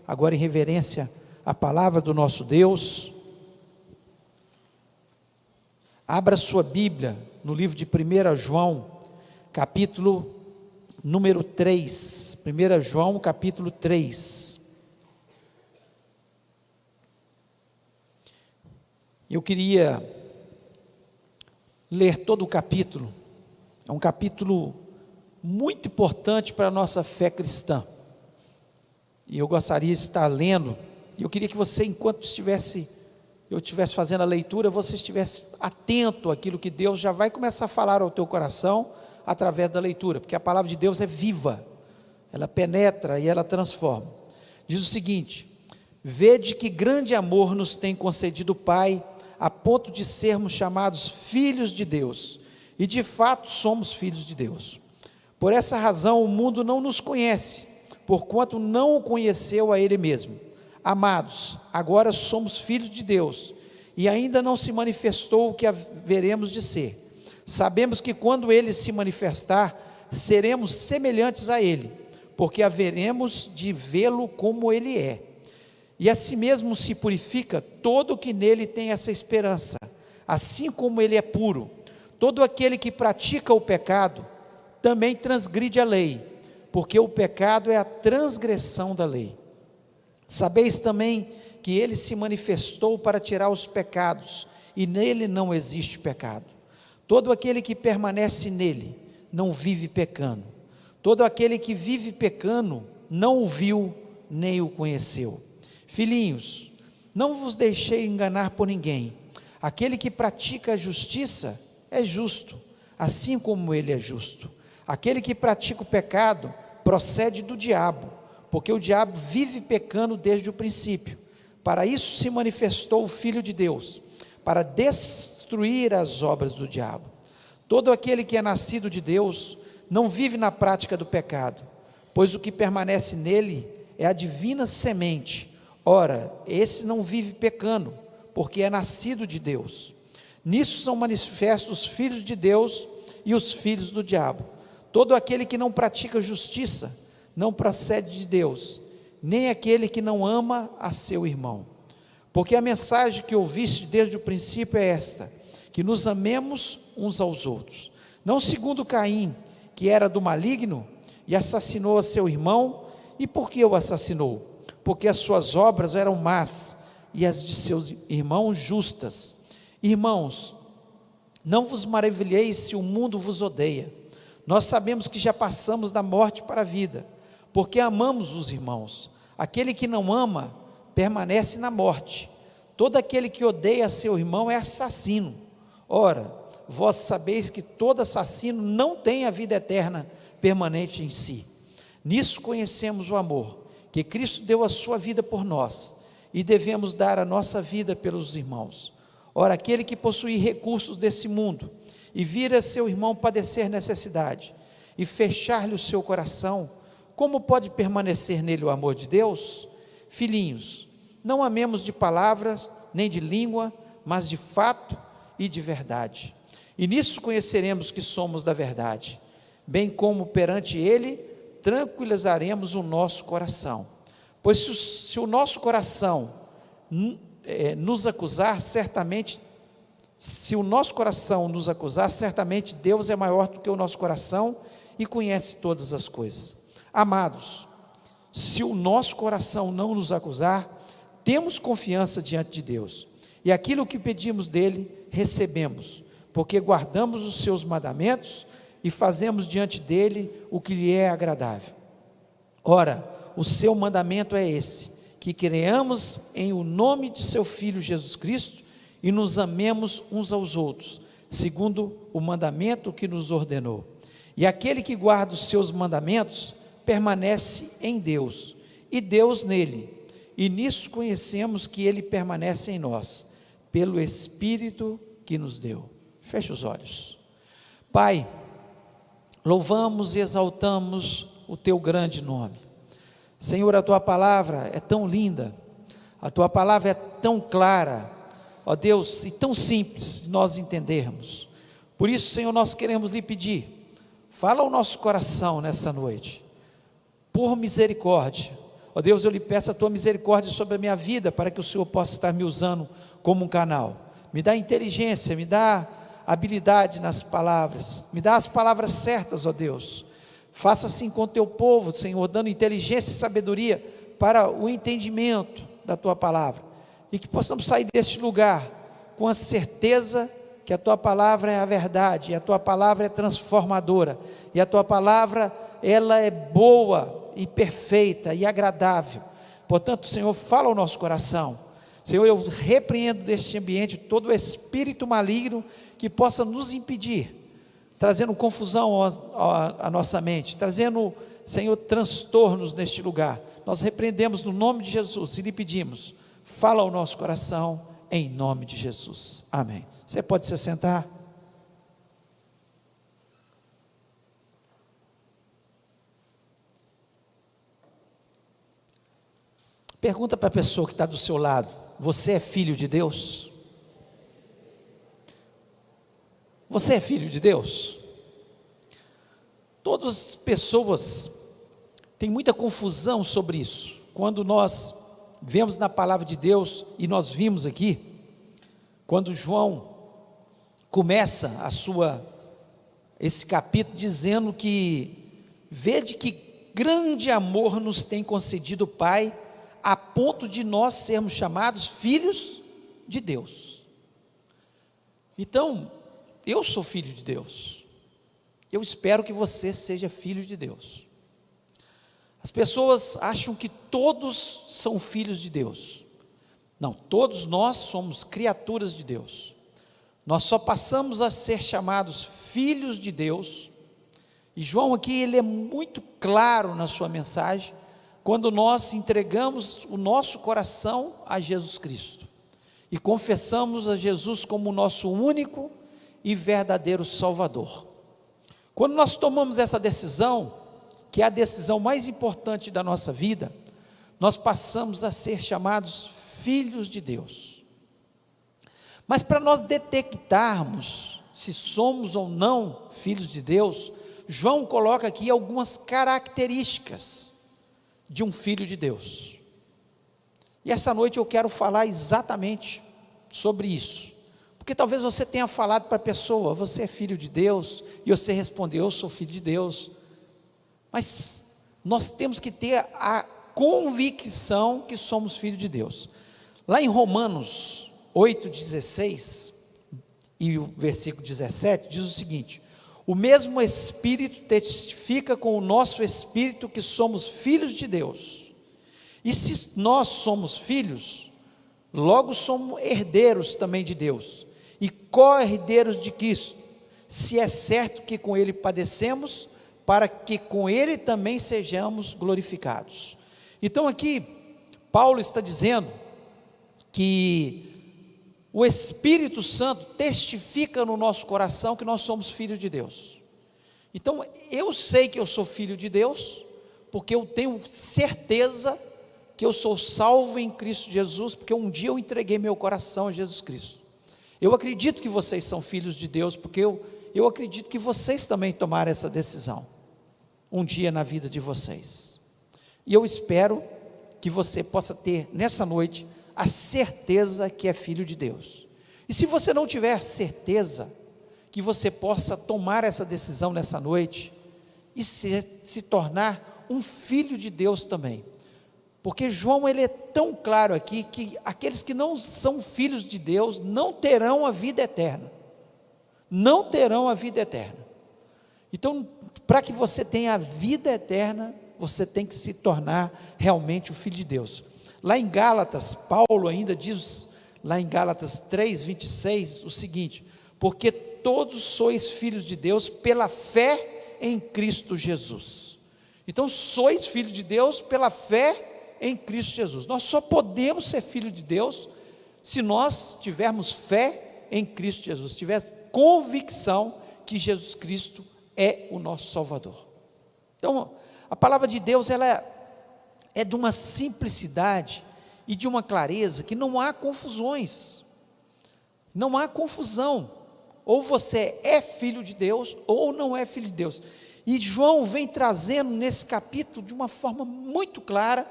agora em reverência à palavra do nosso Deus. Abra sua Bíblia no livro de 1 João, capítulo número 3. 1 João, capítulo 3. Eu queria ler todo o capítulo. É um capítulo muito importante para a nossa fé cristã. E eu gostaria de estar lendo. E eu queria que você, enquanto eu estivesse fazendo a leitura, você estivesse atento àquilo que Deus já vai começar a falar ao teu coração através da leitura, porque a palavra de Deus é viva, ela penetra e ela transforma. Diz o seguinte: vede que grande amor nos tem concedido o Pai, a ponto de sermos chamados filhos de Deus, e de fato somos filhos de Deus. Por essa razão o mundo não nos conhece, porquanto não o conheceu a Ele mesmo. Amados, agora somos filhos de Deus, e ainda não se manifestou o que haveremos de ser. Sabemos que quando Ele se manifestar, seremos semelhantes a Ele, porque haveremos de vê-lo como Ele é. E assim mesmo se purifica todo o que nele tem essa esperança, assim como Ele é puro. Todo aquele que pratica o pecado, também transgride a lei, porque o pecado é a transgressão da lei. Sabeis também que Ele se manifestou para tirar os pecados, e nele não existe pecado. Todo aquele que permanece nele, não vive pecando. Todo aquele que vive pecando, não o viu, nem o conheceu. Filhinhos, não vos deixei enganar por ninguém. Aquele que pratica a justiça é justo, assim como Ele é justo. Aquele que pratica o pecado procede do diabo, porque o diabo vive pecando desde o princípio. Para isso se manifestou o Filho de Deus, para destruir as obras do diabo. Todo aquele que é nascido de Deus não vive na prática do pecado, pois o que permanece nele é a divina semente. Ora, esse não vive pecando, porque é nascido de Deus. Nisso são manifestos os filhos de Deus e os filhos do diabo. Todo aquele que não pratica justiça não procede de Deus, nem aquele que não ama a seu irmão. Porque a mensagem que ouviste desde o princípio é esta: que nos amemos uns aos outros, não segundo Caim, que era do maligno e assassinou a seu irmão. E por que o assassinou? Porque as suas obras eram más e as de seus irmãos justas. Irmãos, não vos maravilheis se o mundo vos odeia. Nós sabemos que já passamos da morte para a vida, porque amamos os irmãos. Aquele que não ama permanece na morte. Todo aquele que odeia seu irmão é assassino. Ora, vós sabeis que todo assassino não tem a vida eterna permanente em si. Nisso conhecemos o amor, que Cristo deu a sua vida por nós, e devemos dar a nossa vida pelos irmãos. Ora, aquele que possui recursos desse mundo, e vira seu irmão padecer necessidade, e fechar-lhe o seu coração, como pode permanecer nele o amor de Deus? Filhinhos, não amemos de palavras, nem de língua, mas de fato e de verdade. E nisso conheceremos que somos da verdade, bem como perante Ele tranquilizaremos o nosso coração. Pois se o nosso coração nos acusar, certamente Deus é maior do que o nosso coração e conhece todas as coisas. Amados, se o nosso coração não nos acusar, temos confiança diante de Deus, e aquilo que pedimos dele, recebemos, porque guardamos os seus mandamentos e fazemos diante dele o que lhe é agradável. Ora, o seu mandamento é esse: que creamos em o nome de seu Filho Jesus Cristo e nos amemos uns aos outros, segundo o mandamento que nos ordenou. E aquele que guarda os seus mandamentos permanece em Deus, e Deus nele, e nisso conhecemos que ele permanece em nós, pelo Espírito que nos deu. Feche os olhos. Pai, louvamos e exaltamos o teu grande nome. Senhor, a tua palavra é tão linda, a tua palavra é tão clara, ó Deus, e tão simples de nós entendermos. Por isso, Senhor, nós queremos lhe pedir, fala ao nosso coração nesta noite, por misericórdia, Ó Deus, eu lhe peço a tua misericórdia sobre a minha vida, para que o Senhor possa estar me usando como um canal. Me dá inteligência, me dá habilidade nas palavras, me dá as palavras certas, ó Deus. Faça assim com o teu povo, Senhor, dando inteligência e sabedoria para o entendimento da tua palavra, e que possamos sair deste lugar com a certeza que a tua palavra é a verdade, e a tua palavra é transformadora, e a tua palavra, ela é boa e perfeita e agradável. Portanto, Senhor, fala ao nosso coração. Senhor, eu repreendo deste ambiente todo o espírito maligno que possa nos impedir, trazendo confusão à nossa mente, trazendo, Senhor, transtornos neste lugar. Nós repreendemos no nome de Jesus e lhe pedimos, fala ao nosso coração, em nome de Jesus, amém. Você pode se sentar? Pergunta para a pessoa que está do seu lado: você é filho de Deus? Você é filho de Deus? Todas as pessoas têm muita confusão sobre isso. Quando nós vemos na palavra de Deus, e nós vimos aqui, quando João começa esse capítulo dizendo que, vede que grande amor nos tem concedido o Pai, a ponto de nós sermos chamados filhos de Deus. Então, eu sou filho de Deus, eu espero que você seja filho de Deus. As pessoas acham que todos são filhos de Deus. Não, todos nós somos criaturas de Deus. Nós só passamos a ser chamados filhos de Deus, e João aqui, ele é muito claro na sua mensagem, quando nós entregamos o nosso coração a Jesus Cristo, e confessamos a Jesus como o nosso único e verdadeiro Salvador. Quando nós tomamos essa decisão, que é a decisão mais importante da nossa vida, nós passamos a ser chamados filhos de Deus. Mas para nós detectarmos se somos ou não filhos de Deus, João coloca aqui algumas características de um filho de Deus. E essa noite eu quero falar exatamente sobre isso, porque talvez você tenha falado para a pessoa: você é filho de Deus, e você respondeu: eu sou filho de Deus. Mas nós temos que ter a convicção que somos filhos de Deus. Lá em Romanos 8,16 e o versículo 17 diz o seguinte: o mesmo Espírito testifica com o nosso Espírito que somos filhos de Deus, e se nós somos filhos, logo somos herdeiros também de Deus, e co-herdeiros de Cristo, se é certo que com Ele padecemos, para que com Ele também sejamos glorificados. Então aqui, Paulo está dizendo que o Espírito Santo testifica no nosso coração que nós somos filhos de Deus. Então, eu sei que eu sou filho de Deus, porque eu tenho certeza que eu sou salvo em Cristo Jesus, porque um dia eu entreguei meu coração a Jesus Cristo. Eu acredito que vocês são filhos de Deus, porque eu acredito que vocês também tomaram essa decisão, um dia na vida de vocês. E eu espero que você possa ter, nessa noite, a certeza que é filho de Deus. E se você não tiver certeza, que você possa tomar essa decisão nessa noite, e se tornar um filho de Deus também. Porque João, ele é tão claro aqui, que aqueles que não são filhos de Deus, não terão a vida eterna. Não terão a vida eterna. Então, para que você tenha a vida eterna, você tem que se tornar realmente o filho de Deus. Lá em Gálatas, Paulo ainda diz, lá em Gálatas 3:26, o seguinte: porque todos sois filhos de Deus pela fé em Cristo Jesus. Então, sois filhos de Deus pela fé em Cristo Jesus. Nós só podemos ser filhos de Deus se nós tivermos fé em Cristo Jesus, tivermos convicção que Jesus Cristo é o nosso Salvador. Então, a palavra de Deus, ela é de uma simplicidade e de uma clareza que não há confusões, não há confusão. Ou você é filho de Deus ou não é filho de Deus. E João vem trazendo nesse capítulo de uma forma muito clara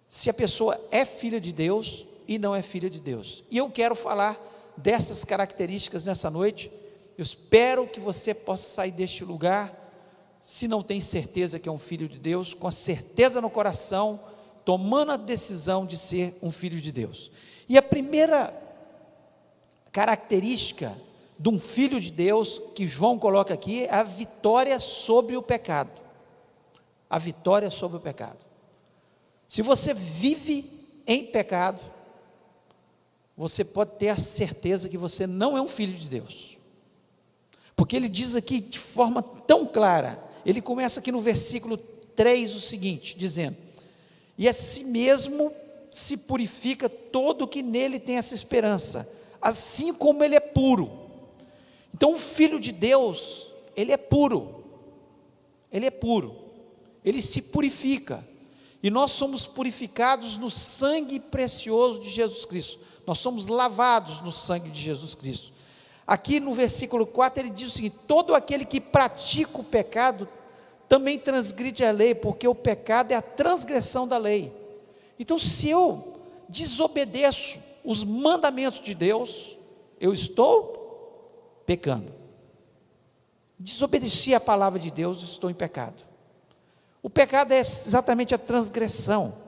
se a pessoa é filha de Deus e não é filha de Deus. E eu quero falar dessas características nessa noite. Eu espero que você possa sair deste lugar, se não tem certeza que é um filho de Deus, com a certeza no coração, tomando a decisão de ser um filho de Deus. E a primeira característica de um filho de Deus, que João coloca aqui, é a vitória sobre o pecado. A vitória sobre o pecado. Se você vive em pecado, você pode ter a certeza que você não é um filho de Deus, porque ele diz aqui de forma tão clara, ele começa aqui no versículo 3 o seguinte, dizendo: e a si mesmo se purifica todo que nele tem essa esperança, assim como ele é puro. Então o filho de Deus, ele é puro, ele se purifica, e nós somos purificados no sangue precioso de Jesus Cristo, nós somos lavados no sangue de Jesus Cristo. Aqui no versículo 4 ele diz o seguinte: todo aquele que pratica o pecado, também transgride a lei, porque o pecado é a transgressão da lei. Então se eu desobedeço os mandamentos de Deus, eu estou pecando. Desobedeci a palavra de Deus, estou em pecado. O pecado é exatamente a transgressão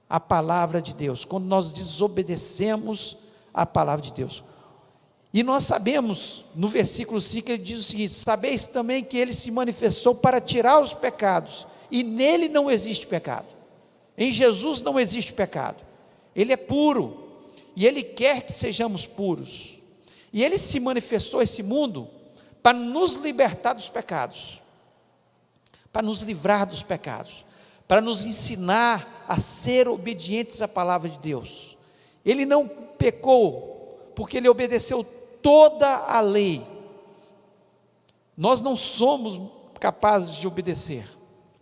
à palavra de Deus, quando nós desobedecemos a palavra de Deus. E nós sabemos, no versículo 5 ele diz o seguinte: sabeis também que ele se manifestou para tirar os pecados, e nele não existe pecado. Em Jesus não existe pecado, ele é puro, e ele quer que sejamos puros, e ele se manifestou a esse mundo para nos libertar dos pecados, para nos livrar dos pecados, para nos ensinar a ser obedientes à palavra de Deus. Ele não pecou porque ele obedeceu toda a lei. Nós não somos capazes de obedecer,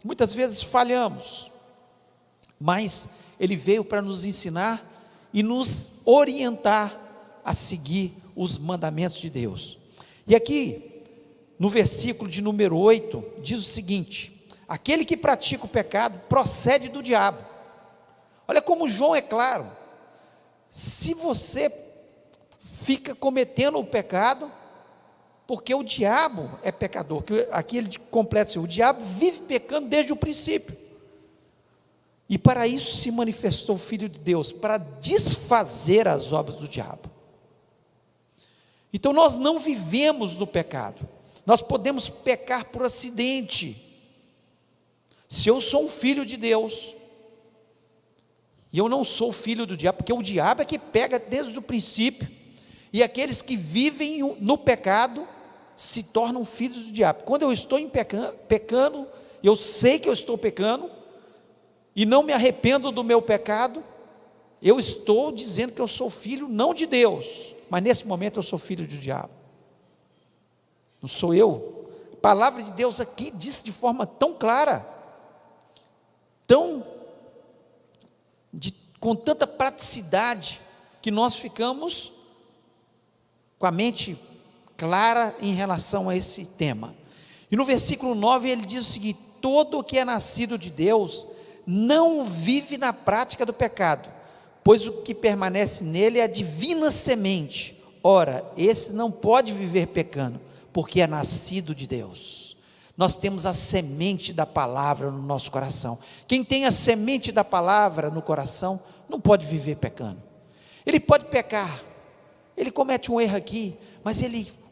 muitas vezes falhamos, mas ele veio para nos ensinar e nos orientar a seguir os mandamentos de Deus. E aqui no versículo de número 8 diz o seguinte: aquele que pratica o pecado procede do diabo. Olha como João é claro. Se você fica cometendo o pecado, porque o diabo é pecador, aqui ele completa assim: o diabo vive pecando desde o princípio, e para isso se manifestou o Filho de Deus, para desfazer as obras do diabo. Então nós não vivemos no pecado, nós podemos pecar por acidente. Se eu sou um filho de Deus, e eu não sou filho do diabo, porque o diabo é que pega desde o princípio, e aqueles que vivem no pecado se tornam filhos do diabo. Quando eu estou pecando, eu sei que eu estou pecando, e não me arrependo do meu pecado, eu estou dizendo que eu sou filho não de Deus, mas nesse momento eu sou filho do diabo. Não sou eu. A palavra de Deus aqui diz de forma tão clara, com tanta praticidade, que nós ficamos com a mente clara em relação a esse tema. E no versículo 9 ele diz o seguinte: todo o que é nascido de Deus não vive na prática do pecado, pois o que permanece nele é a divina semente. Ora, esse não pode viver pecando, porque é nascido de Deus. Nós temos a semente da palavra no nosso coração. Quem tem a semente da palavra no coração não pode viver pecando. Ele pode pecar, ele comete um erro aqui, mas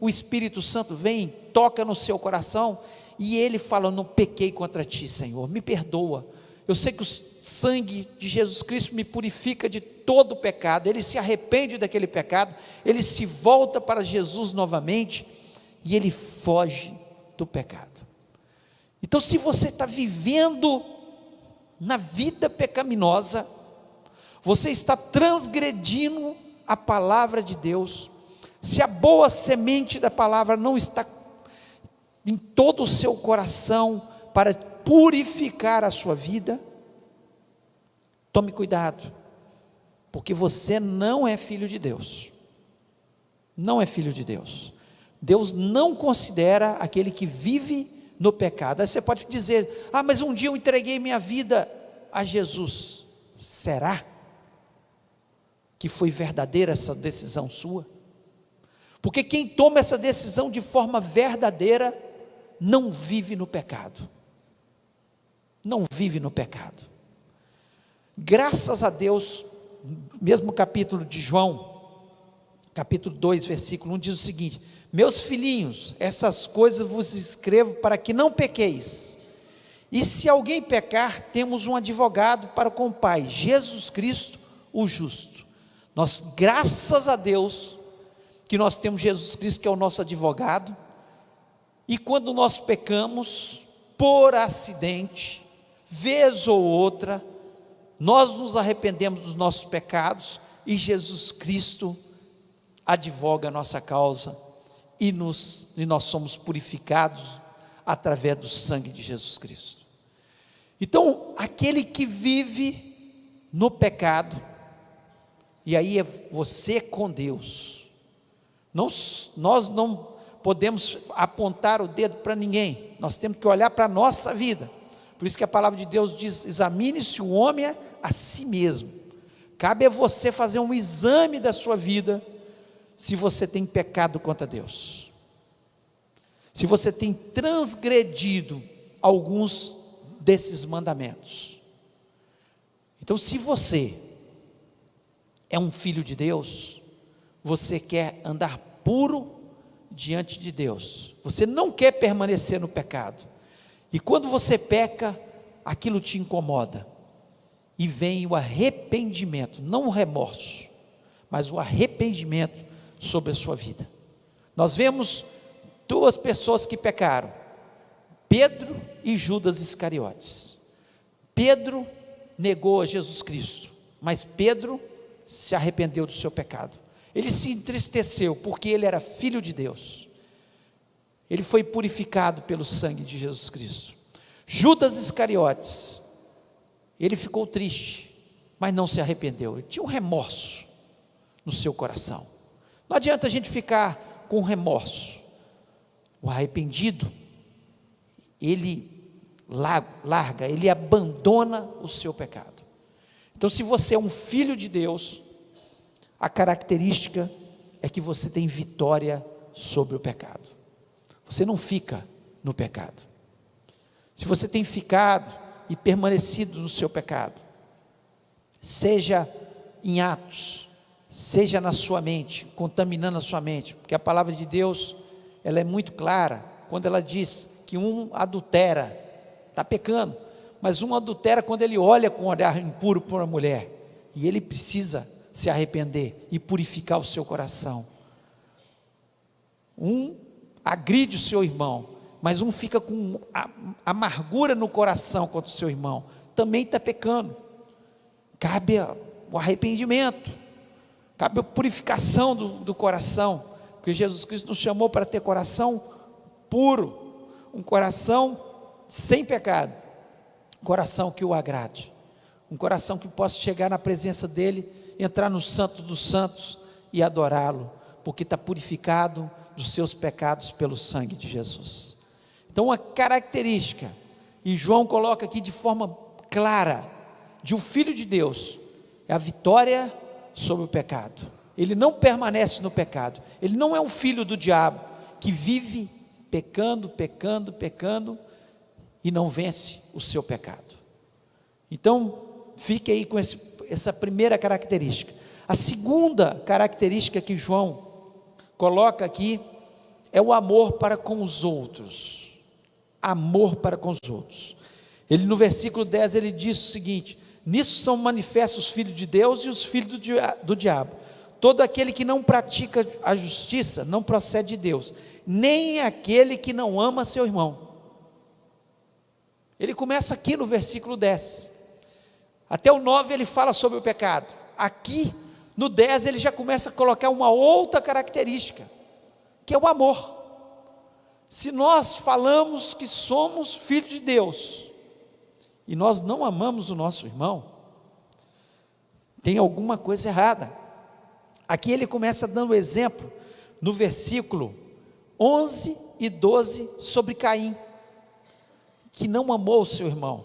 o Espírito Santo vem, toca no seu coração, e ele fala: não pequei contra ti, Senhor, me perdoa. Eu sei que o sangue de Jesus Cristo me purifica de todo o pecado. Ele se arrepende daquele pecado, ele se volta para Jesus novamente, e ele foge do pecado. Então, se você está vivendo na vida pecaminosa, você está transgredindo a palavra de Deus. Se a boa semente da palavra não está em todo o seu coração para purificar a sua vida, tome cuidado, porque você não é filho de Deus. Não é filho de Deus. Deus não considera aquele que vive no pecado. Aí você pode dizer: ah, mas um dia eu entreguei minha vida a Jesus. Será que foi verdadeira essa decisão sua? Porque quem toma essa decisão de forma verdadeira não vive no pecado. Não vive no pecado. Graças a Deus, mesmo capítulo de João, capítulo 2, versículo 1, diz o seguinte: meus filhinhos, essas coisas vos escrevo para que não pequeis. E se alguém pecar, temos um advogado para com o Pai, Jesus Cristo, o justo. Nós, graças a Deus, que nós temos Jesus Cristo, que é o nosso advogado. E quando nós pecamos, por acidente, vez ou outra, nós nos arrependemos dos nossos pecados, e Jesus Cristo advoga a nossa causa, e nós somos purificados através do sangue de Jesus Cristo. Então, aquele que vive no pecado, e aí é você com Deus, nós não podemos apontar o dedo para ninguém, nós temos que olhar para a nossa vida. Por isso que a palavra de Deus diz: examine-se o homem a si mesmo. Cabe a você fazer um exame da sua vida, se você tem pecado contra Deus, se você tem transgredido alguns desses mandamentos. Então, se você é um filho de Deus, você quer andar puro diante de Deus, você não quer permanecer no pecado, e quando você peca, aquilo te incomoda, e vem o arrependimento, não o remorso, mas o arrependimento sobre a sua vida. Nós vemos duas pessoas que pecaram, Pedro e Judas Iscariotes. Pedro negou a Jesus Cristo, mas Pedro se arrependeu do seu pecado. Ele se entristeceu porque ele era filho de Deus. Ele foi purificado pelo sangue de Jesus Cristo. Judas Iscariotes, ele ficou triste, mas não se arrependeu. Ele tinha um remorso no seu coração. Não adianta a gente ficar com remorso. O arrependido, ele larga, ele abandona o seu pecado. Então, se você é um filho de Deus, a característica é que você tem vitória sobre o pecado. Você não fica no pecado. Se você tem ficado e permanecido no seu pecado, seja em atos, seja na sua mente, contaminando a sua mente, porque a palavra de Deus, ela é muito clara, quando ela diz que um adultera, está pecando, mas um adultera quando ele olha com um olhar impuro para uma mulher, e ele precisa se arrepender e purificar o seu coração. Um agride o seu irmão, mas um fica com amargura no coração contra o seu irmão, também está pecando. Cabe o arrependimento, cabe a purificação do coração, porque Jesus Cristo nos chamou para ter coração puro, um coração sem pecado, um coração que o agrade, um coração que possa chegar na presença dEle, entrar no santo dos santos e adorá-lo, porque está purificado dos seus pecados pelo sangue de Jesus. Então, uma característica, e João coloca aqui de forma clara, de um filho de Deus, é a vitória sobre o pecado. Ele não permanece no pecado, ele não é um filho do diabo, que vive pecando, e não vence o seu pecado. Então, fique aí com essa primeira característica. A segunda característica que João coloca aqui, é o amor para com os outros. Amor para com os outros. Ele no versículo 10, ele diz o seguinte: nisso são manifestos os filhos de Deus e os filhos do diabo. Todo aquele que não pratica a justiça não procede de Deus, nem aquele que não ama seu irmão. Ele começa aqui no versículo 10, até o 9 ele fala sobre o pecado. Aqui no 10 ele já começa a colocar uma outra característica, que é o amor. Se nós falamos que somos filhos de Deus, e nós não amamos o nosso irmão, tem alguma coisa errada. Aqui ele começa dando exemplo, no versículo 11 e 12, sobre Caim, que não amou o seu irmão,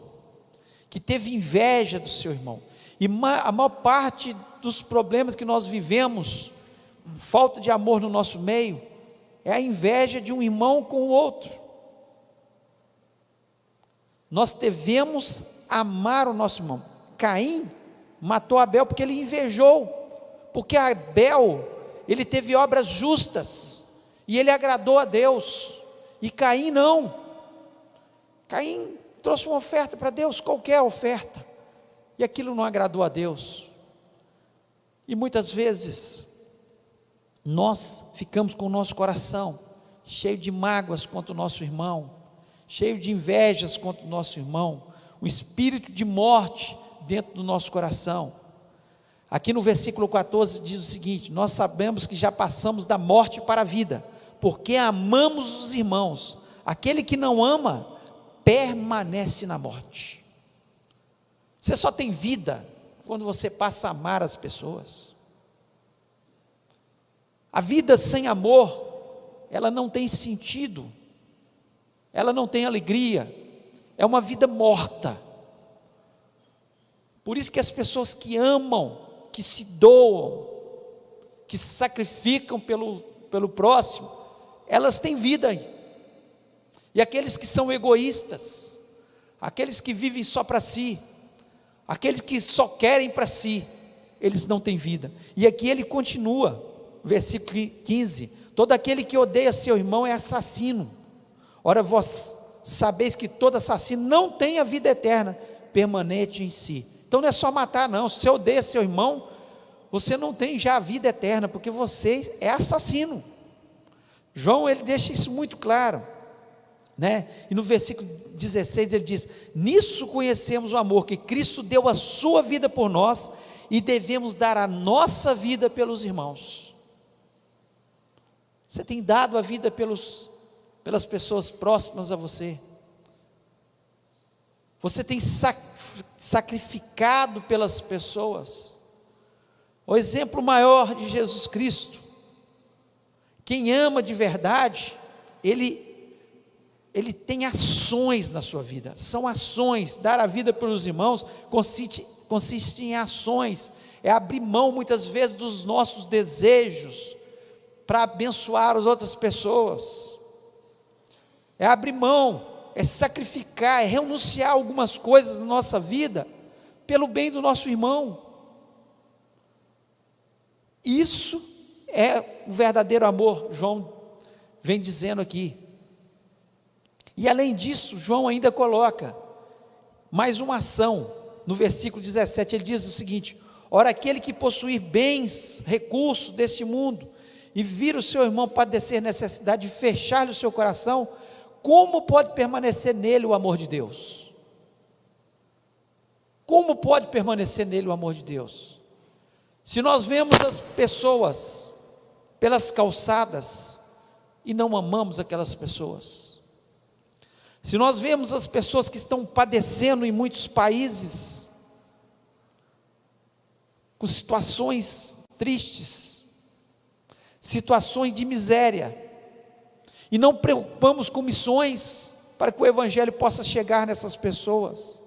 que teve inveja do seu irmão, E a maior parte dos problemas que nós vivemos, falta de amor no nosso meio, é a inveja de um irmão com o outro. Nós devemos amar o nosso irmão. Caim matou Abel porque ele invejou, porque Abel, ele teve obras justas, e ele agradou a Deus, e Caim não. Caim trouxe uma oferta para Deus, qualquer oferta, e aquilo não agradou a Deus. E muitas vezes, nós ficamos com o nosso coração cheio de mágoas contra o nosso irmão, cheio de invejas contra o nosso irmão, um espírito de morte dentro do nosso coração. Aqui no versículo 14 diz o seguinte: nós sabemos que já passamos da morte para a vida, porque amamos os irmãos. Aquele que não ama, permanece na morte. Você só tem vida quando você passa a amar as pessoas. A vida sem amor, ela não tem sentido, ela não tem alegria, é uma vida morta. Por isso que as pessoas que amam, que se doam, que se sacrificam pelo próximo, elas têm vida. E aqueles que são egoístas, aqueles que vivem só para si, aqueles que só querem para si, eles não têm vida. E aqui ele continua, versículo 15: todo aquele que odeia seu irmão é assassino. Ora, vós sabeis que todo assassino não tem a vida eterna permanente em si. Então não é só matar não. Se você odeia seu irmão, você não tem já a vida eterna, porque você é assassino. João, ele deixa isso muito claro, né? E no versículo 16 ele diz: nisso conhecemos o amor, que Cristo deu a sua vida por nós, e devemos dar a nossa vida pelos irmãos. Você tem dado a vida pelas pessoas próximas a você? Você tem sacrificado pelas pessoas? O exemplo maior de Jesus Cristo, quem ama de verdade, ele tem ações na sua vida, são ações. Dar a vida pelos irmãos consiste em ações, é abrir mão muitas vezes dos nossos desejos, para abençoar as outras pessoas, é abrir mão, é sacrificar, é renunciar a algumas coisas na nossa vida, pelo bem do nosso irmão. Isso é o verdadeiro amor, João vem dizendo aqui. E além disso, João ainda coloca mais uma ação, no versículo 17, ele diz o seguinte: ora, aquele que possuir bens, recursos deste mundo, e vir o seu irmão padecer necessidade de fechar-lhe o seu coração, como pode permanecer nele o amor de Deus? Como pode permanecer nele o amor de Deus? Se nós vemos as pessoas pelas calçadas e não amamos aquelas pessoas, se nós vemos as pessoas que estão padecendo em muitos países, com situações tristes, situações de miséria, e não preocupamos com missões para que o evangelho possa chegar nessas pessoas,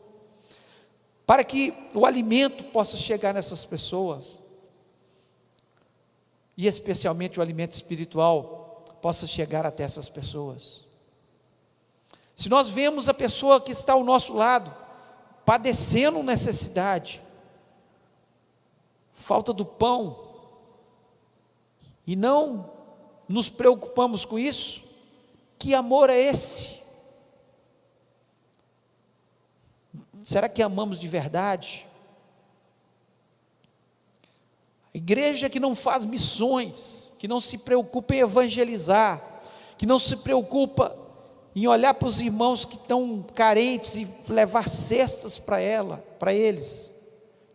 para que o alimento possa chegar nessas pessoas, e especialmente o alimento espiritual possa chegar até essas pessoas. Se nós vemos a pessoa que está ao nosso lado padecendo necessidade, falta do pão, e não nos preocupamos com isso, que amor é esse? Será que amamos de verdade? A igreja que não faz missões, que não se preocupa em evangelizar, que não se preocupa em olhar para os irmãos que estão carentes e levar cestas para eles,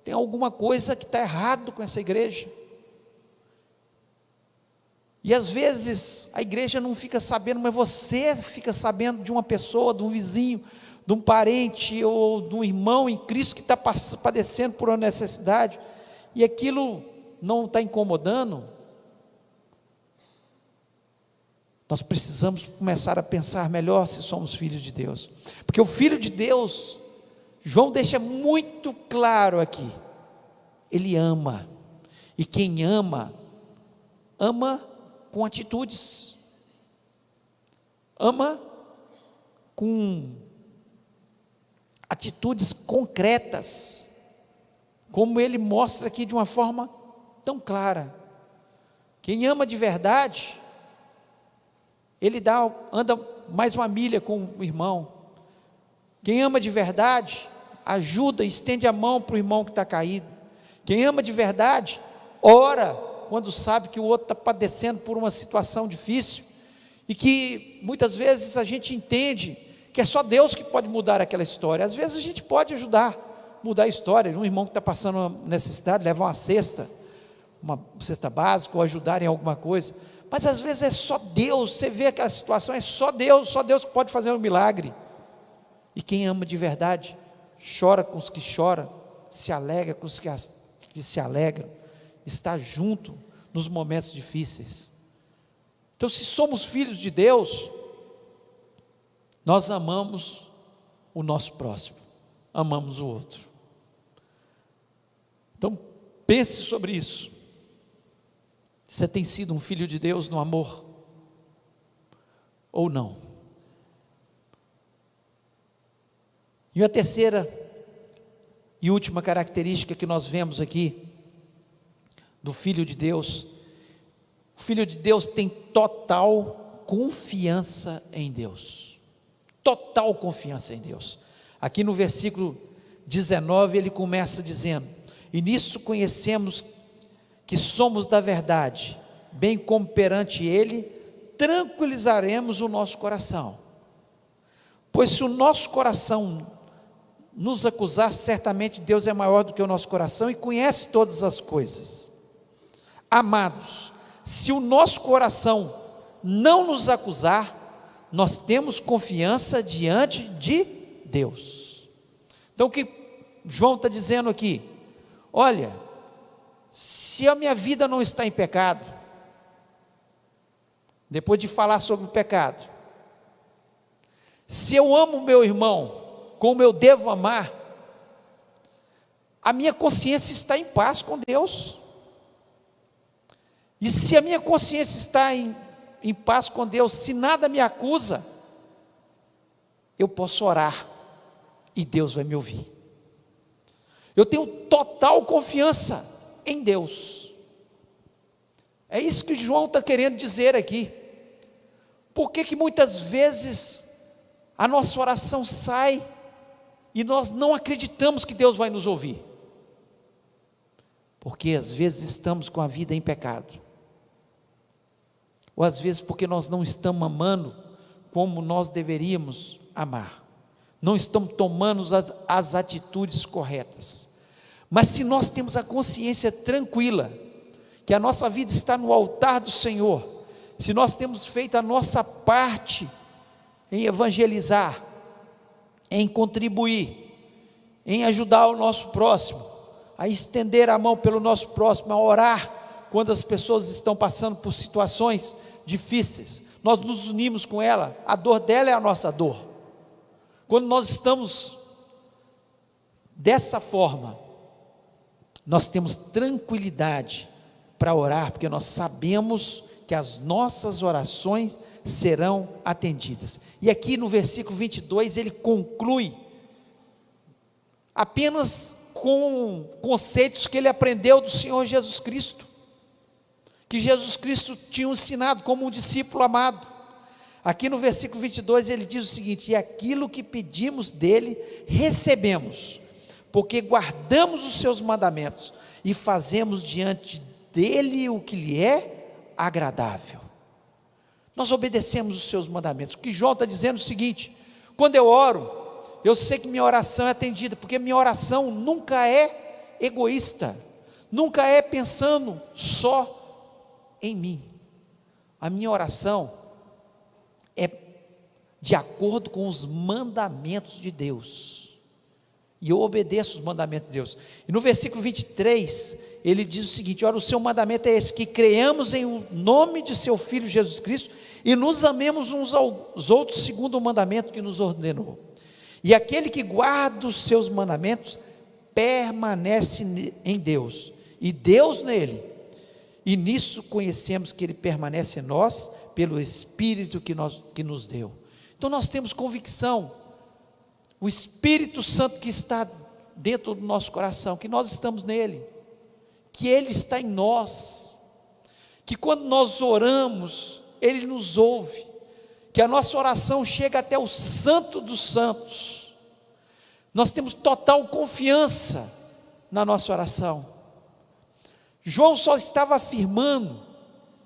tem alguma coisa que está errado com essa igreja. E às vezes a igreja não fica sabendo, mas você fica sabendo de uma pessoa, de um vizinho, de um parente ou de um irmão em Cristo que está padecendo por uma necessidade, e aquilo não está incomodando. Nós precisamos começar a pensar melhor se somos filhos de Deus, porque o Filho de Deus, João deixa muito claro aqui, ele ama. E quem ama, ama com atitudes. Ama com atitudes concretas, como ele mostra aqui de uma forma tão clara. Quem ama de verdade, ele anda mais uma milha com o irmão. Quem ama de verdade, ajuda, estende a mão para o irmão que está caído. Quem ama de verdade, ora quando sabe que o outro está padecendo por uma situação difícil, e que muitas vezes a gente entende que é só Deus que pode mudar aquela história. Às vezes a gente pode ajudar, mudar a história de um irmão que está passando uma necessidade, levar uma cesta básica, ou ajudar em alguma coisa, mas às vezes é só Deus. Você vê aquela situação, é só Deus que pode fazer um milagre. E quem ama de verdade, chora com os que choram, se alegra com os que se alegram, está junto nos momentos difíceis. Então, se somos filhos de Deus, nós amamos o nosso próximo, amamos o outro. Então, pense sobre isso. Você tem sido um filho de Deus no amor? Ou não? E a terceira e última característica que nós vemos aqui, do filho de Deus, o filho de Deus tem total confiança em Deus. Total confiança em Deus. Aqui no versículo 19 ele começa dizendo: e nisso conhecemos que somos da verdade, bem como perante ele tranquilizaremos o nosso coração. Pois se o nosso coração nos acusar, certamente Deus é maior do que o nosso coração e conhece todas as coisas. Amados, se o nosso coração não nos acusar, nós temos confiança diante de Deus. Então o que João está dizendo aqui? Olha, se a minha vida não está em pecado, depois de falar sobre o pecado, se eu amo o meu irmão como eu devo amar, a minha consciência está em paz com Deus. E se a minha consciência está em paz com Deus, se nada me acusa, eu posso orar e Deus vai me ouvir. Eu tenho total confiança em Deus. É isso que João está querendo dizer aqui. Por que muitas vezes a nossa oração sai e nós não acreditamos que Deus vai nos ouvir? Porque às vezes estamos com a vida em pecado, ou às vezes porque nós não estamos amando como nós deveríamos amar, não estamos tomando as atitudes corretas. Mas se nós temos a consciência tranquila, que a nossa vida está no altar do Senhor, se nós temos feito a nossa parte em evangelizar, em contribuir, em ajudar o nosso próximo, a estender a mão pelo nosso próximo, a orar quando as pessoas estão passando por situações difíceis, nós nos unimos com ela, a dor dela é a nossa dor. Quando nós estamos dessa forma, nós temos tranquilidade para orar, porque nós sabemos que as nossas orações serão atendidas. E aqui no versículo 22 ele conclui apenas com conceitos que ele aprendeu do Senhor Jesus Cristo, que Jesus Cristo tinha ensinado como um discípulo amado. Aqui no versículo 22 ele diz o seguinte: e aquilo que pedimos dele recebemos, porque guardamos os seus mandamentos e fazemos diante dele o que lhe é agradável. Nós obedecemos os seus mandamentos. O que João está dizendo é o seguinte: quando eu oro, eu sei que minha oração é atendida, porque minha oração nunca é egoísta, nunca é pensando só em mim. A minha oração é de acordo com os mandamentos de Deus, e eu obedeço os mandamentos de Deus. E no versículo 23 ele diz o seguinte: ora, o seu mandamento é esse, que creiamos em o nome de seu Filho Jesus Cristo e nos amemos uns aos outros segundo o mandamento que nos ordenou. E aquele que guarda os seus mandamentos permanece em Deus, e Deus nele, e nisso conhecemos que ele permanece em nós, pelo Espírito que nos deu. Então nós temos convicção, o Espírito Santo que está dentro do nosso coração, que nós estamos nele, que ele está em nós, que quando nós oramos, ele nos ouve, que a nossa oração chega até o Santo dos Santos. Nós temos total confiança na nossa oração. João só estava afirmando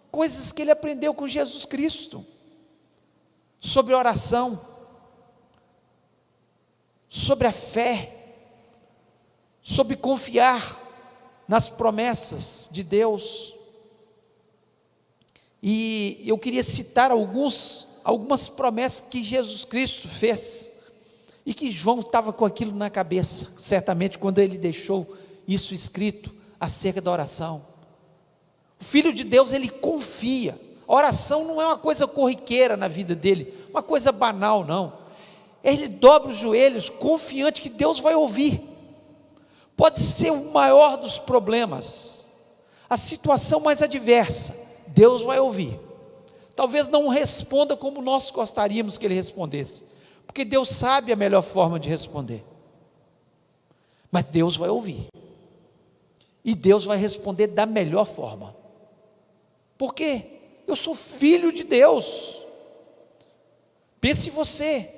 coisas que ele aprendeu com Jesus Cristo, sobre oração, sobre a fé, sobre confiar nas promessas de Deus. E eu queria citar algumas promessas que Jesus Cristo fez, e que João estava com aquilo na cabeça, certamente quando ele deixou isso escrito acerca da oração. O Filho de Deus, ele confia. A oração não é uma coisa corriqueira na vida dele, uma coisa banal, não. Ele dobra os joelhos, confiante que Deus vai ouvir. Pode ser o maior dos problemas, a situação mais adversa, Deus vai ouvir. Talvez não responda como nós gostaríamos que ele respondesse, porque Deus sabe a melhor forma de responder, mas Deus vai ouvir, e Deus vai responder da melhor forma. Por quê? Eu sou filho de Deus. Pense você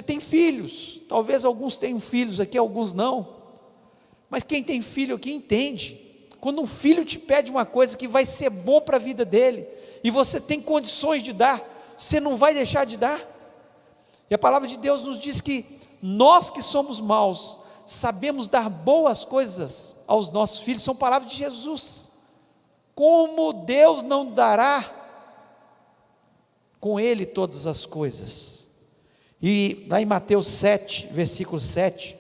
tem filhos, talvez alguns tenham filhos aqui, alguns não, mas quem tem filho aqui entende, quando um filho te pede uma coisa que vai ser bom para a vida dele, e você tem condições de dar, você não vai deixar de dar. E a palavra de Deus nos diz que nós que somos maus, sabemos dar boas coisas aos nossos filhos, são palavras de Jesus. Como Deus não dará com ele todas as coisas? E lá em Mateus 7, versículo 7,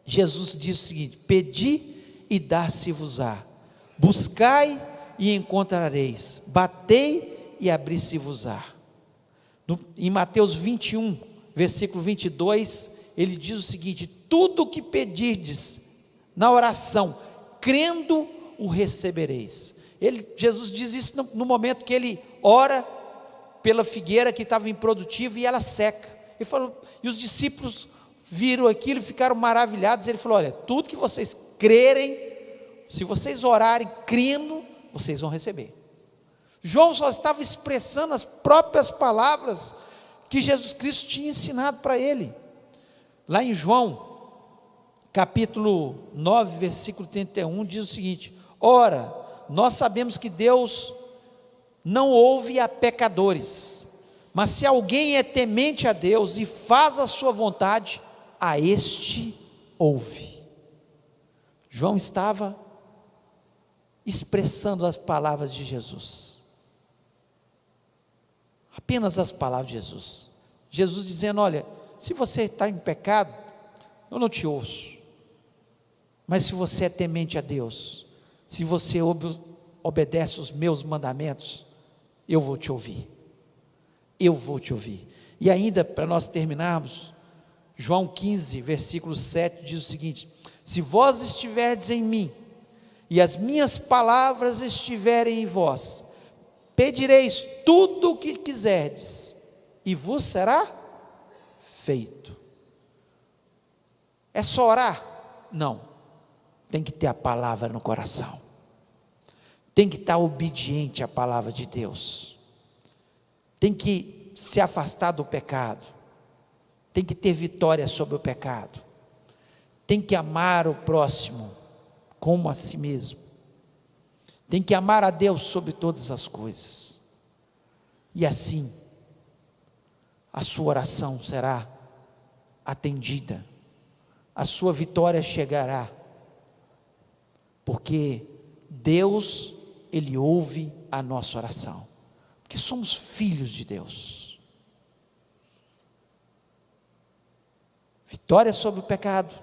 Jesus diz o seguinte: pedi e dar-se-vos-á, buscai e encontrareis, batei e abrir-se-vos-á. Em Mateus 21, versículo 22, ele diz o seguinte: tudo o que pedirdes na oração, crendo, o recebereis. Jesus diz isso no momento que ele ora pela figueira que estava improdutiva e ela seca. Ele falou, e os discípulos viram aquilo e ficaram maravilhados. Ele falou: olha, tudo que vocês crerem, se vocês orarem crendo, vocês vão receber. João só estava expressando as próprias palavras que Jesus Cristo tinha ensinado para ele. Lá em João, capítulo 9, versículo 31, diz o seguinte: ora, nós sabemos que Deus não ouve a pecadores, mas se alguém é temente a Deus e faz a sua vontade, a este ouve. João estava expressando as palavras de Jesus, apenas as palavras de Jesus. Jesus dizendo: olha, se você está em pecado, eu não te ouço, mas se você é temente a Deus, se você obedece os meus mandamentos, eu vou te ouvir, eu vou te ouvir. E ainda, para nós terminarmos, João 15, versículo 7, diz o seguinte: se vós estiverdes em mim, e as minhas palavras estiverem em vós, pedireis tudo o que quiserdes, e vos será feito. É só orar? Não, tem que ter a palavra no coração, tem que estar obediente à palavra de Deus, tem que se afastar do pecado, tem que ter vitória sobre o pecado, tem que amar o próximo como a si mesmo, tem que amar a Deus sobre todas as coisas, e assim a sua oração será atendida, a sua vitória chegará, porque Deus, Ele ouve a nossa oração, porque somos filhos de Deus. Vitória sobre o pecado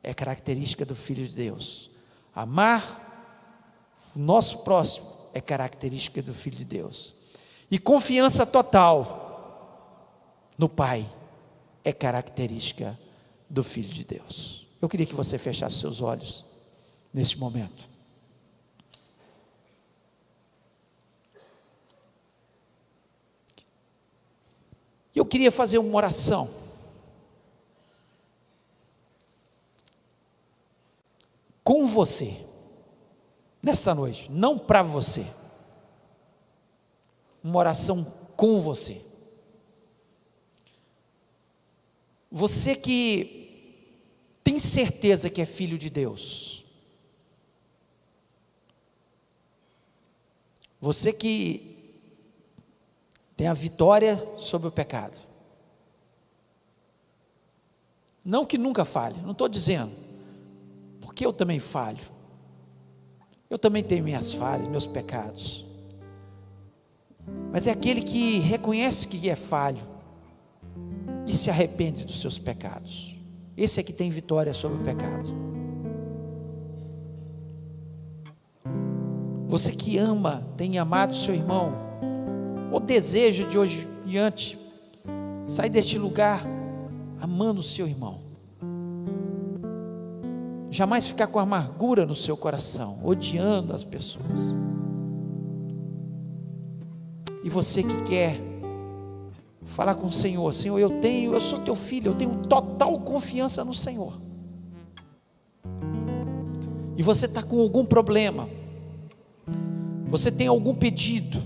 é característica do Filho de Deus. Amar o nosso próximo é característica do Filho de Deus. E confiança total no Pai é característica do Filho de Deus. Eu queria que você fechasse seus olhos neste momento. E eu queria fazer uma oração. Com você, nessa noite, não para você. Uma oração com você. Você que tem certeza que é filho de Deus. Você que tem a vitória sobre o pecado. Não que nunca falhe, não estou dizendo, porque eu também falho. Eu também tenho minhas falhas, meus pecados. Mas é aquele que reconhece que é falho e se arrepende dos seus pecados. Esse é que tem vitória sobre o pecado. Você que ama, tem amado seu irmão, ou deseja de hoje em diante sair deste lugar amando o seu irmão. Jamais ficar com amargura no seu coração, odiando as pessoas. E você que quer falar com o Senhor: Senhor, eu sou teu filho, eu tenho total confiança no Senhor. E você está com algum problema, você tem algum pedido,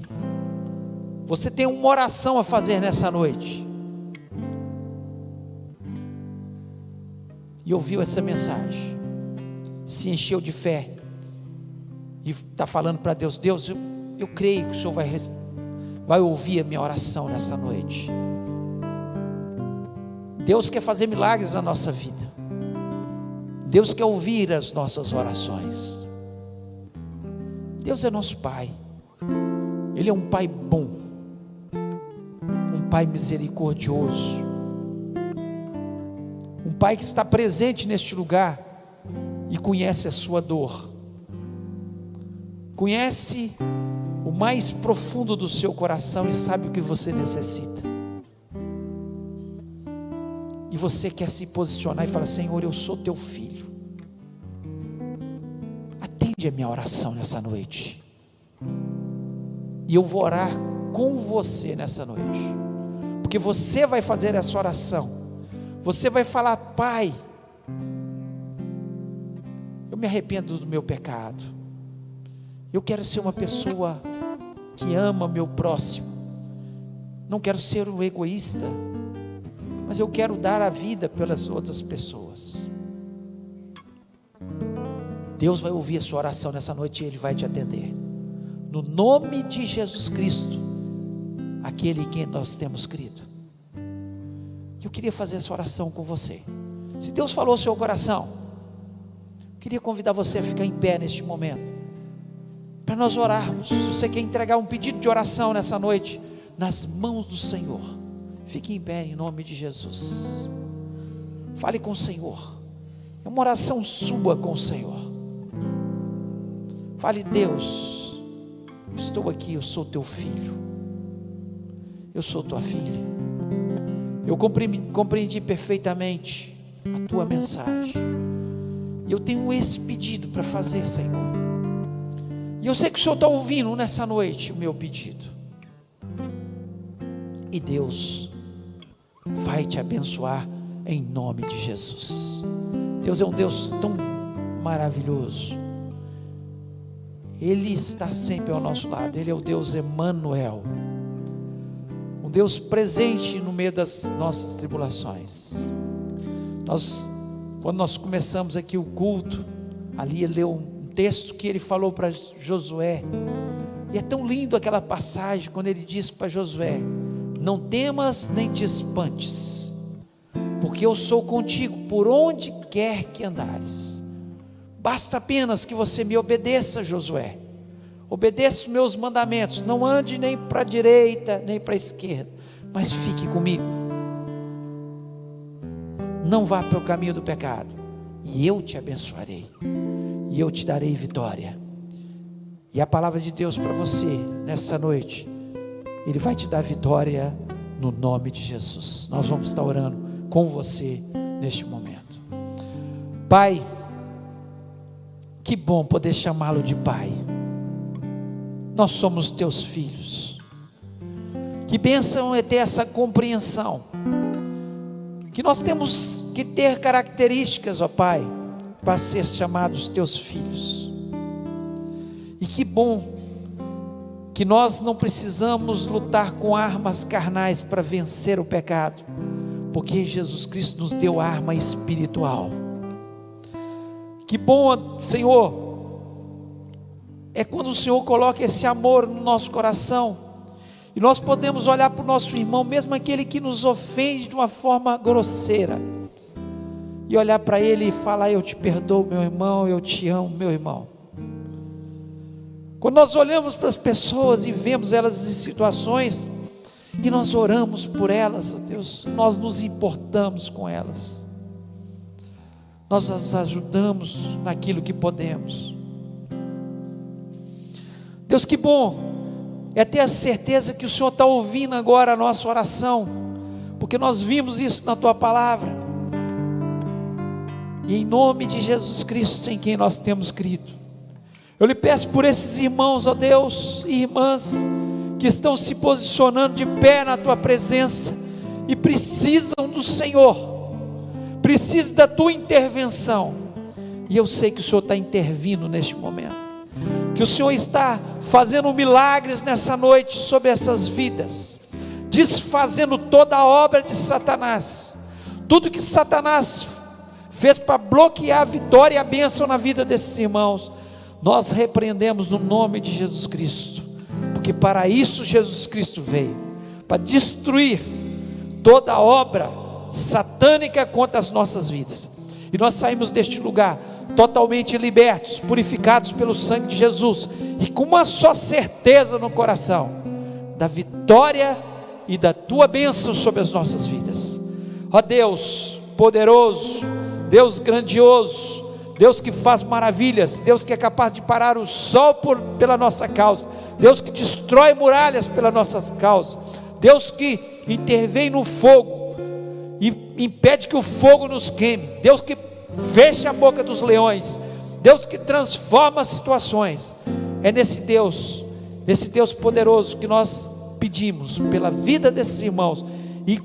você tem uma oração a fazer nessa noite, e ouviu essa mensagem, se encheu de fé, e está falando para Deus: Deus, eu creio que o Senhor vai ouvir a minha oração nessa noite. Deus quer fazer milagres na nossa vida. Deus quer ouvir as nossas orações. Deus é nosso Pai. Ele é um Pai bom, um Pai misericordioso, um Pai que está presente neste lugar e conhece a sua dor, conhece o mais profundo do seu coração e sabe o que você necessita. E você quer se posicionar e falar: Senhor, eu sou teu filho, atende a minha oração nessa noite, e eu vou orar com você nessa noite, porque você vai fazer essa oração. Você vai falar: Pai, eu me arrependo do meu pecado, eu quero ser uma pessoa que ama meu próximo, não quero ser um egoísta, mas eu quero dar a vida pelas outras pessoas. Deus vai ouvir a sua oração nessa noite e Ele vai te atender, no nome de Jesus Cristo, aquele em quem nós temos crido. Eu queria fazer essa oração com você. Se Deus falou ao seu coração, eu queria convidar você a ficar em pé neste momento, para nós orarmos. Se você quer entregar um pedido de oração nessa noite, nas mãos do Senhor, fique em pé em nome de Jesus. Fale com o Senhor, é uma oração sua com o Senhor. Fale: Deus, estou aqui, eu sou teu filho, eu sou tua filha, eu compreendi perfeitamente a tua mensagem, e eu tenho esse pedido para fazer, Senhor. E eu sei que o Senhor está ouvindo nessa noite o meu pedido, e Deus vai te abençoar em nome de Jesus. Deus é um Deus tão maravilhoso, Ele está sempre ao nosso lado. Ele é o Deus Emanuel, um Deus presente no meio das nossas tribulações. Quando nós começamos aqui o culto, ali ele leu um texto que ele falou para Josué, e é tão lindo aquela passagem, quando ele disse para Josué: não temas nem te espantes, porque eu sou contigo por onde quer que andares. Basta apenas que você me obedeça, Josué, obedeça os meus mandamentos, não ande nem para a direita nem para a esquerda, mas fique comigo, não vá pelo caminho do pecado, e eu te abençoarei, e eu te darei vitória. E a palavra de Deus para você nessa noite: Ele vai te dar vitória no nome de Jesus. Nós vamos estar orando com você neste momento. Pai, Pai, que bom poder chamá-lo de Pai. Nós somos teus filhos. Que bênção é ter essa compreensão, que nós temos que ter características, ó Pai, para ser chamados teus filhos. E que bom que nós não precisamos lutar com armas carnais para vencer o pecado, porque Jesus Cristo nos deu arma espiritual. Que bom, Senhor, é quando o Senhor coloca esse amor no nosso coração, e nós podemos olhar para o nosso irmão, mesmo aquele que nos ofende de uma forma grosseira, e olhar para ele e falar: eu te perdoo, meu irmão, eu te amo, meu irmão. Quando nós olhamos para as pessoas e vemos elas em situações, e nós oramos por elas, ó Deus, nós nos importamos com elas, nós as ajudamos naquilo que podemos. Deus, que bom é ter a certeza que o Senhor está ouvindo agora a nossa oração, porque nós vimos isso na Tua Palavra, e em nome de Jesus Cristo, em quem nós temos crido, eu lhe peço por esses irmãos, ó Deus, e irmãs, que estão se posicionando de pé na Tua presença, e precisam do Senhor, precisam da Tua intervenção, e eu sei que o Senhor está intervindo neste momento, que o Senhor está fazendo milagres nessa noite sobre essas vidas, desfazendo toda a obra de Satanás, tudo que Satanás fez para bloquear a vitória e a bênção na vida desses irmãos, nós repreendemos no nome de Jesus Cristo, porque para isso Jesus Cristo veio, para destruir toda a obra satânica contra as nossas vidas, e nós saímos deste lugar totalmente libertos, purificados pelo sangue de Jesus, e com uma só certeza no coração, da vitória e da Tua bênção sobre as nossas vidas. Ó Deus poderoso, Deus grandioso, Deus que faz maravilhas, Deus que é capaz de parar o sol pela nossa causa, Deus que destrói muralhas pela nossa causa, Deus que intervém no fogo e impede que o fogo nos queime, Deus que fecha a boca dos leões, Deus que transforma as situações. É nesse Deus poderoso que nós pedimos pela vida desses irmãos, e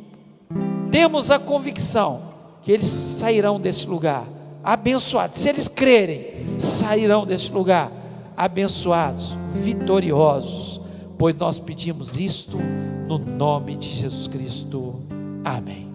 temos a convicção que eles sairão desse lugar abençoados. Se eles crerem, sairão desse lugar abençoados, vitoriosos, pois nós pedimos isto no nome de Jesus Cristo. Amém.